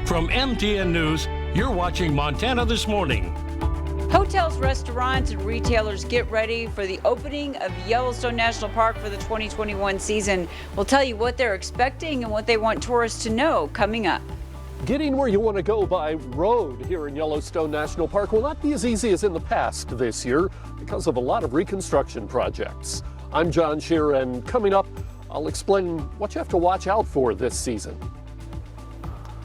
From MTN News, you're watching Montana This Morning. Hotels, restaurants, and retailers get ready for the opening of Yellowstone National Park for the 2021 season. We'll tell you what they're expecting and what they want tourists to know coming up. Getting where you want to go by road here in Yellowstone National Park will not be as easy as in the past this year because of a lot of reconstruction projects. I'm John Shear, and coming up, I'll explain what you have to watch out for this season.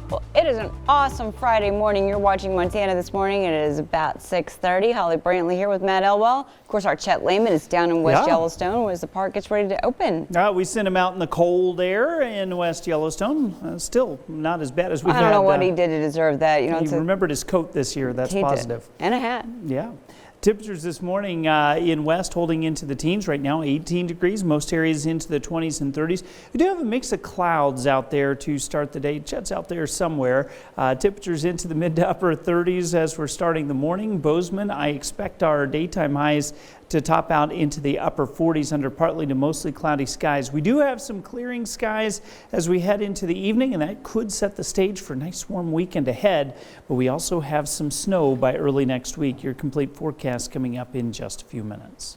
Well, it is an awesome Friday morning. You're watching Montana This Morning. It is about 6:30. Holly Brantley here with Matt Elwell. Of course, our Chet Lehman is down in West Yellowstone as the park gets ready to open. We sent him out in the cold air in West Yellowstone. Still not as bad as we had. I don't know what he did to deserve that. You know, he remembered his coat this year. That's positive. And a hat. Yeah. Temperatures this morning in West holding into the teens right now, 18 degrees. Most areas into the 20s and 30s. We do have a mix of clouds out there to start the day. Chet's out there somewhere. Temperatures into the mid to upper 30s as we're starting the morning. Bozeman, I expect our daytime highs to top out into the upper 40s under partly to mostly cloudy skies. We do have some clearing skies as we head into the evening, and that could set the stage for a nice warm weekend ahead. But we also have some snow by early next week. Your complete forecast coming up in just a few minutes.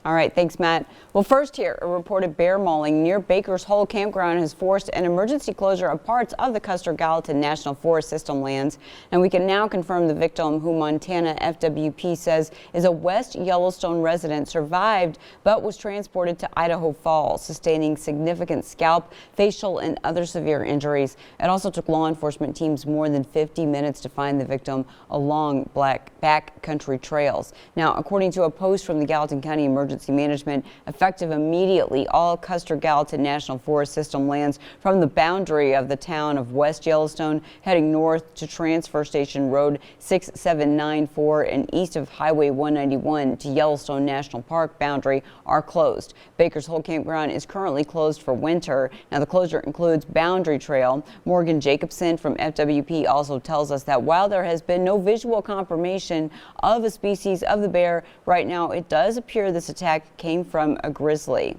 All right, thanks, Matt. Well, first here, a reported bear mauling near Baker's Hole Campground has forced an emergency closure of parts of the Custer-Gallatin National Forest System lands. And we can now confirm the victim, who Montana FWP says is a West Yellowstone resident, survived but was transported to Idaho Falls, sustaining significant scalp, facial, and other severe injuries. It also took law enforcement teams more than 50 minutes to find the victim along backcountry trails. Now, according to a post from the Gallatin County Emergency Management, effective immediately, all Custer-Gallatin National Forest System lands from the boundary of the town of West Yellowstone heading north to Transfer Station Road 6794 and east of Highway 191 to Yellowstone National Park boundary are closed. Baker's Hole Campground is currently closed for winter. Now, the closure includes Boundary Trail. Morgan Jacobson from FWP also tells us that while there has been no visual confirmation of a species of the bear, right now it does appear this attack came from a grizzly.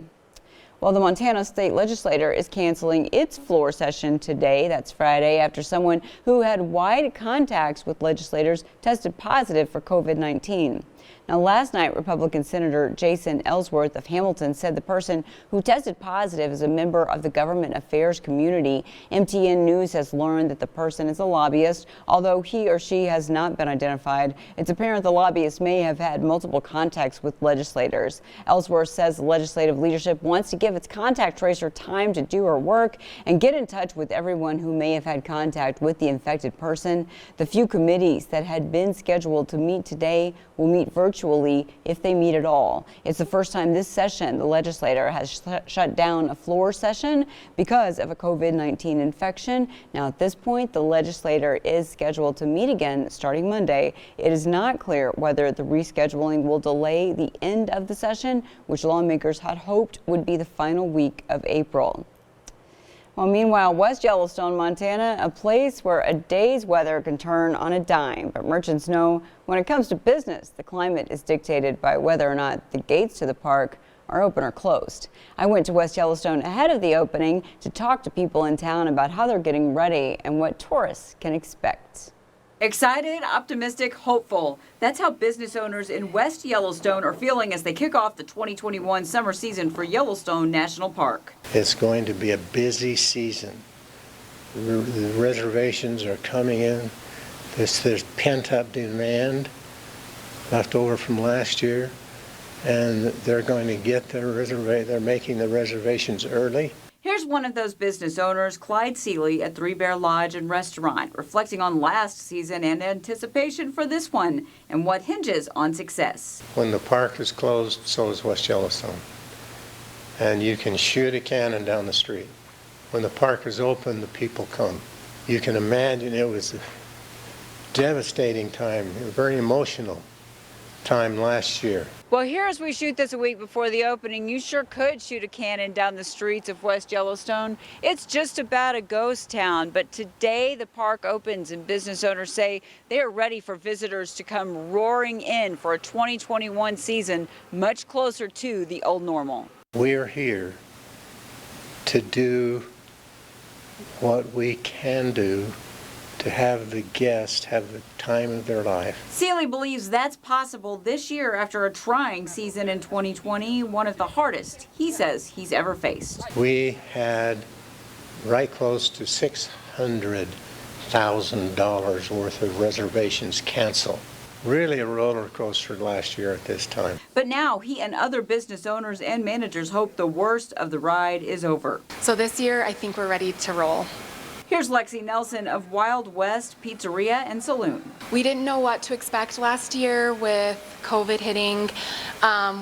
Well, the Montana State Legislature is canceling its floor session today, that's Friday, after someone who had wide contacts with legislators tested positive for COVID-19. Now, last night, Republican Senator Jason Ellsworth of Hamilton said the person who tested positive is a member of the government affairs community. MTN News has learned that the person is a lobbyist, although he or she has not been identified. It's apparent the lobbyist may have had multiple contacts with legislators. Ellsworth says the legislative leadership wants to give its contact tracer time to do her work and get in touch with everyone who may have had contact with the infected person. The few committees that had been scheduled to meet today will meet virtually if they meet at all. It's the first time this session the legislature has shut down a floor session because of a COVID-19 infection. Now, at this point, the legislature is scheduled to meet again starting Monday. It is not clear whether the rescheduling will delay the end of the session, which lawmakers had hoped would be the final week of April. Well, meanwhile, West Yellowstone, Montana, a place where a day's weather can turn on a dime. But merchants know when it comes to business, the climate is dictated by whether or not the gates to the park are open or closed. I went to West Yellowstone ahead of the opening to talk to people in town about how they're getting ready and what tourists can expect. Excited, optimistic, hopeful. That's how business owners in West Yellowstone are feeling as they kick off the 2021 summer season for Yellowstone National Park. It's going to be a busy season. The reservations are coming in. There's pent-up demand left over from last year, and they're going to get their reservation. They're making the reservations early. Here's one of those business owners, Clyde Seeley at Three Bear Lodge and Restaurant, reflecting on last season and anticipation for this one and what hinges on success. When the park is closed, so is West Yellowstone. And you can shoot a cannon down the street. When the park is open, the people come. You can imagine it was a devastating time, a very emotional time last year. Well, here as we shoot this a week before the opening, you sure could shoot a cannon down the streets of West Yellowstone. It's just about a ghost town, but today the park opens and business owners say they are ready for visitors to come roaring in for a 2021 season much closer to the old normal. We're here to do what we can do to to have the guests have the time of their life. Seeley believes that's possible this year after a trying season in 2020, one of the hardest, he says, he's ever faced. We had right close to $600,000 worth of reservations canceled. Really a roller coaster last year at this time. But now he and other business owners and managers hope the worst of the ride is over. So this year, I think we're ready to roll. Here's Lexi Nelson of Wild West Pizzeria and Saloon. We didn't know what to expect last year with COVID hitting.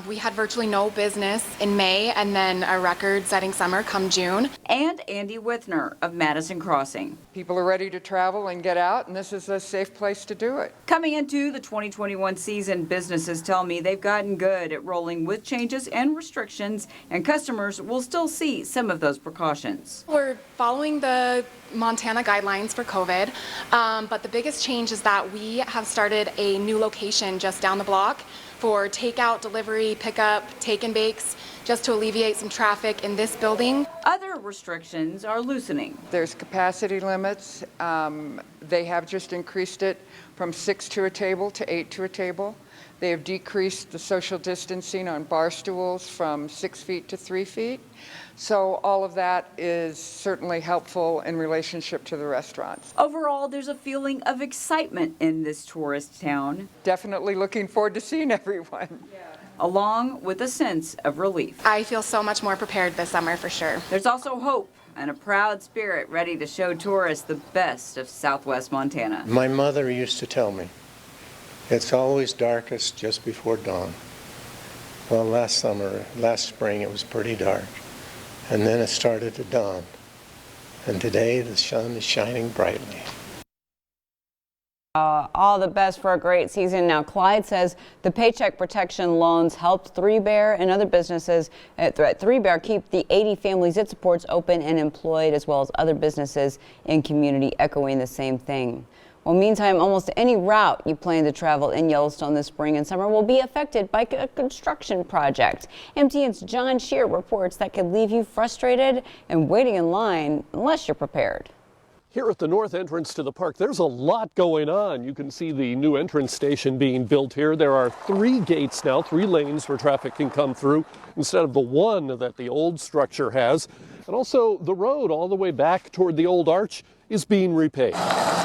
We had virtually no business in May and then a record-setting summer come June. And Andy Withner of Madison Crossing. People are ready to travel and get out, and this is a safe place to do it. Coming into the 2021 season, businesses tell me they've gotten good at rolling with changes and restrictions, and customers will still see some of those precautions. We're following the Montana guidelines for COVID, but the biggest change is that we have started a new location just down the block for takeout, delivery, pickup, take and bakes, just to alleviate some traffic in this building. Other restrictions are loosening. There's capacity limits. They have just increased it from 6 to a table to 8 to a table. They have decreased the social distancing on bar stools from 6 feet to 3 feet. So all of that is certainly helpful in relationship to the restaurants. Overall, there's a feeling of excitement in this tourist town, Definitely looking forward to seeing everyone. along with a sense of relief. I feel so much more prepared this summer for sure. There's also hope and a proud spirit ready to show tourists the best of Southwest Montana. My mother used to tell me, it's always darkest just before dawn. Well, last spring, it was pretty dark. And then it started to dawn. And today the sun is shining brightly. All the best for a great season. Now, Clyde says the Paycheck Protection loans helped Three Bear and other businesses at Three Bear keep the 80 families it supports open and employed, as well as other businesses in community echoing the same thing. Well, meantime, almost any route you plan to travel in Yellowstone this spring and summer will be affected by a construction project. MTN's John Shear reports that could leave you frustrated and waiting in line unless you're prepared. Here at the north entrance to the park, there's a lot going on. You can see the new entrance station being built here. There are 3 gates now, 3 lanes where traffic can come through instead of the one that the old structure has. And also the road all the way back toward the old arch is being repaved.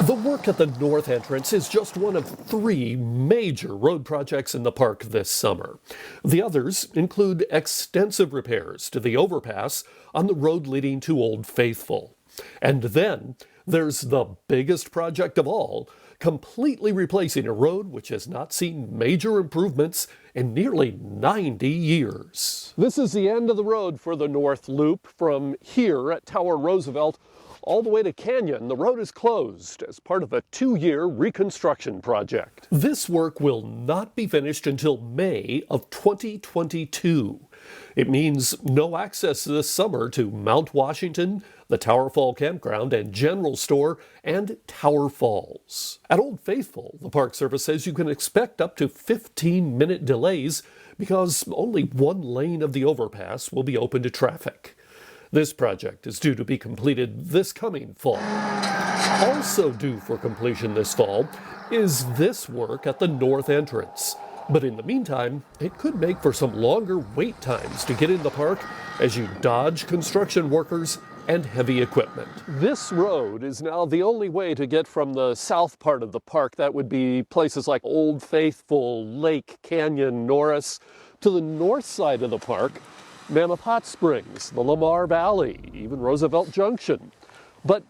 The work at the north entrance is just one of 3 major road projects in the park this summer. The others include extensive repairs to the overpass on the road leading to Old Faithful. And then there's the biggest project of all, completely replacing a road which has not seen major improvements in nearly 90 years. This is the end of the road for the North Loop. From here at Tower Roosevelt all the way to Canyon, the road is closed as part of a 2-year reconstruction project. This work will not be finished until May of 2022. It means no access this summer to Mount Washington, the Tower Fall Campground and General Store, and Tower Falls. At Old Faithful, the Park Service says you can expect up to 15-minute delays because only one lane of the overpass will be open to traffic. This project is due to be completed this coming fall. Also due for completion this fall is this work at the north entrance. But in the meantime, it could make for some longer wait times to get in the park as you dodge construction workers and heavy equipment. This road is now the only way to get from the south part of the park, that would be places like Old Faithful, Lake, Canyon, Norris, to the north side of the park, Mammoth Hot Springs, the Lamar Valley, even Roosevelt Junction. But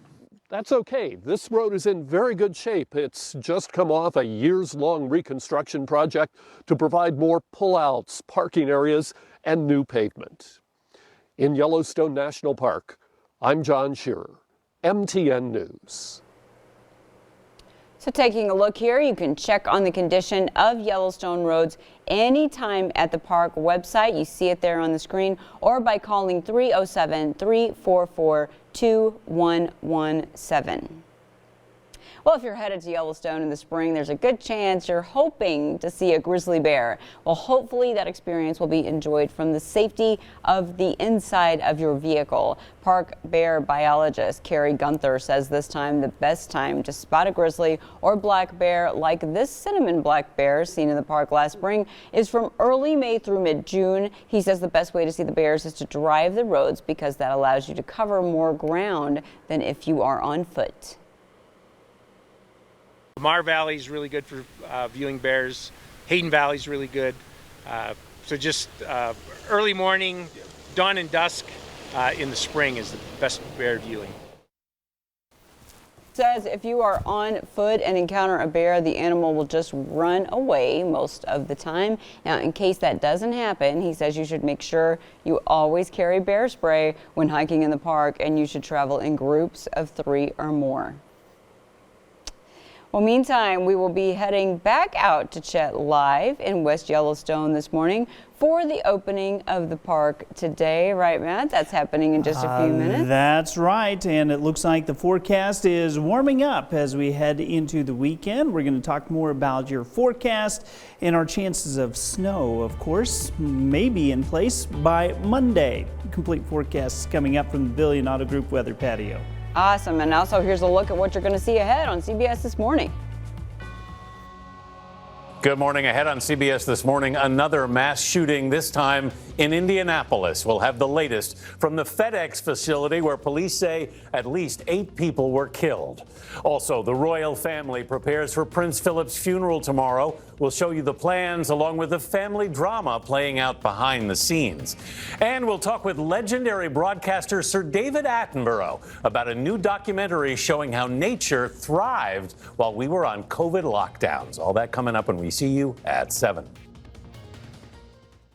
that's okay. This road is in very good shape. It's just come off a years-long reconstruction project to provide more pullouts, parking areas, and new pavement. In Yellowstone National Park, I'm John Shearer, MTN News. So taking a look here, you can check on the condition of Yellowstone roads anytime at the park website. You see it there on the screen, or by calling 307-344-2117. Well, if you're headed to Yellowstone in the spring, there's a good chance you're hoping to see a grizzly bear. Well, hopefully that experience will be enjoyed from the safety of the inside of your vehicle. Park bear biologist Carrie Gunther says this time the best time to spot a grizzly or black bear like this cinnamon black bear seen in the park last spring is from early May through mid-June. He says the best way to see the bears is to drive the roads because that allows you to cover more ground than if you are on foot. Lamar Valley is really good for viewing bears. Hayden Valley is really good. So just early morning, dawn and dusk in the spring is the best bear viewing. Says if you are on foot and encounter a bear, the animal will just run away most of the time. Now, in case that doesn't happen, he says you should make sure you always carry bear spray when hiking in the park, and you should travel in groups of 3 or more. Well, meantime, we will be heading back out to Chet live in West Yellowstone this morning for the opening of the park today. Right, Matt? That's happening in just a few minutes. That's right. And it looks like the forecast is warming up as we head into the weekend. We're going to talk more about your forecast and our chances of snow, of course, may be in place by Monday. Complete forecasts coming up from the Billion Auto Group Weather Patio. Awesome. And also here's a look at what you're going to see ahead on CBS This Morning. Good morning. Ahead on CBS This Morning, another mass shooting, this time in Indianapolis. We'll have the latest from the FedEx facility where police say at least 8 people were killed. Also, the royal family prepares for Prince Philip's funeral tomorrow. We'll show you the plans along with the family drama playing out behind the scenes. And we'll talk with legendary broadcaster Sir David Attenborough about a new documentary showing how nature thrived while we were on COVID lockdowns. All that coming up when we see you at 7.